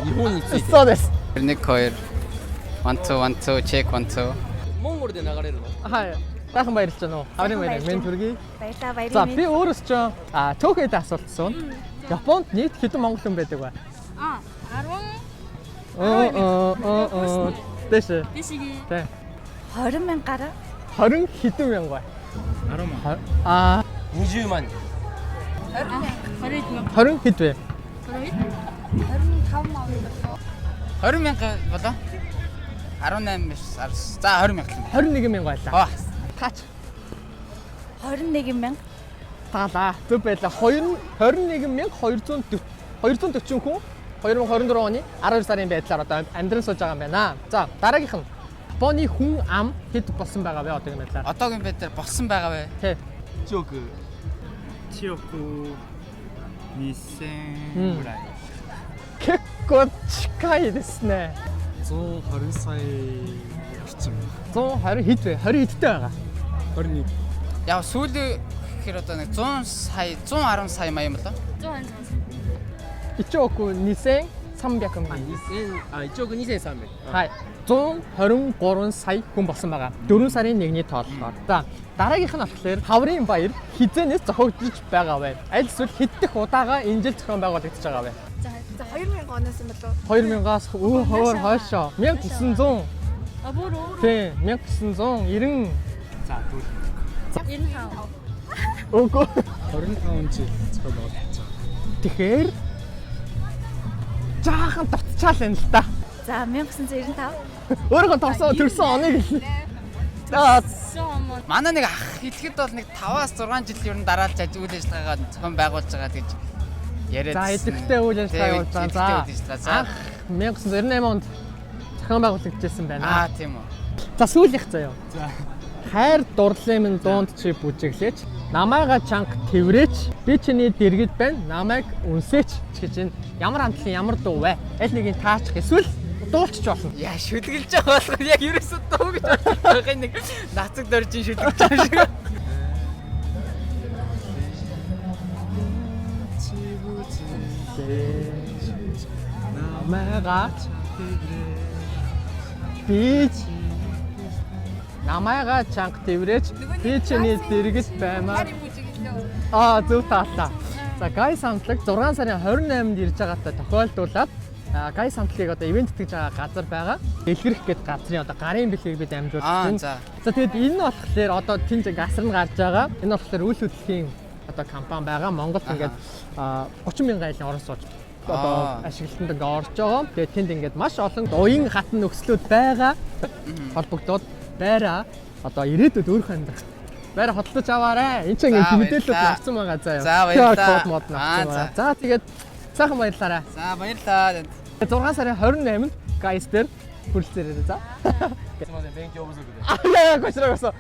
日本について。そうです。1、2、ワンツーワンツーチェックワンツー。モンゴルで流れるの？ Хай. Сайхан баярлалаа. Аврын баяр. Мен төргий. Баярлалаа баярын. За би өөрөөс ч цөөхөд асуулт асууна. Японд нийт хэдэн монгол хүн байдаг вэ? 10 Дэш. бишigi. Тэ. 20 мянгаар. 20 хэдэн мянга вэ? 10万。 20 万。 20 хэд вэ? 25 мянга. 20 мянга болоо. 18 биш. За 20 мянга. 21 мянга байлаа. Таач. 21 мянга. Таалаа. Зөв байлаа. 21 мянга 240 хүн 2024 оны 12 сарын байдлаар одоо амьдран сууж байгаа юм байна. За дараагийнх нь Японы хүн ам хэд болсон байгаа вэ одоогийн байдлаар? Одоогийн байдлаар болсон байгаа вэ? Тэ. 1億2000ぐらい。結構近いですね。120歳七分。120 хэд вэ? 20 хэдтэй байгаа? 22. Яг сүүлийн гэхээр одоо нэг 100 сая 110 сая маяг юм болоо. 1億2300万. 1億2300. Хай. 123 сая хүн болсон байгаа. 4 сарын 1-ний тооллоор. За дараагийнх нь болохоор хаврын баяр хизээнээс зохиогдож байгаа вэ? Аль эсвэл хэддэх удаага энэ жил зохион байгуулагдаж байгаа вэ? За 2000 оноос юм болов. 2000-аас хойш хойшоо 1900. Бүр өөр. Тийм 1990. За тэгвэл 95. Үгүй. 25 жил зохион байгуулж байгаа. Тэгэхээр жаахан товтчаал юм л та. За 1995. Өөрөө төрсөн оныг л. За Манай нэг ах хэлэхэд бол нэг 5-аас 6 жил ер нь дараалж үйл ажиллагаагаа зохион байгуулж байгаа гэж яриад. За идэвхтэй үйл ажиллагаа явуулж байгаа. За 1998 онд зохион байгуулагдчихсан байна. Тийм үү. За сүүлийнх заяа. За Хайр дурлалын минь дуунд чи бүжиглээч. Намайга чанга тэврээч. Би чиний дэргэд байна. Намайг үнсээч гэж энэ ямар хамтлан ямар дуу вэ? Аль нэгийг таачих эсвэл дуулчих болно. Яа шүдгэлж байгаа болох яг ерөөсөө дуу гэж байгаа нэг нацаг дөржин шүдгэлж байгаа шиг. Намайга би намайга чанга тэврээч. Би чиний дэргэд баймаар. Зөв таалаа. За гай самтлаг 6 сарын 28-нд ирж байгаатай тохиолдуулаад гай самтлагийг одоо ивент тэтгэж байгаа газар байгаа. Дэлгэрэх гээд газрын одоо гарын бэлгийг бид амжуулж байна. За тэгэд энэ болохоор одоо тэнд гасар нь гарч байгаа. Энэ болохоор үйл хөдлөлийн одоо компани байгаа. Монголд ингээд 30 мянган айлын орон сууц одоо ашиглалтанд ингээд орж байгаа. Тэгээд тэнд ингээд маш олон уян хатан нөхцлүүд байгаа. Холбогдоод байраа одоо ирээдүйд өөрийнхөө амьдрах байраа хөдөлж аваарэ. Энд чинь ингээд мэдээлэл авсан байгаа заа. За баярлалаа. За тэгээд сайхан баярлалаа. За баярлалаа. 6 сарын 28-нд гайс дээр хүрэлцээрээ за. すみません勉強不足で。いやいやこちらこそ。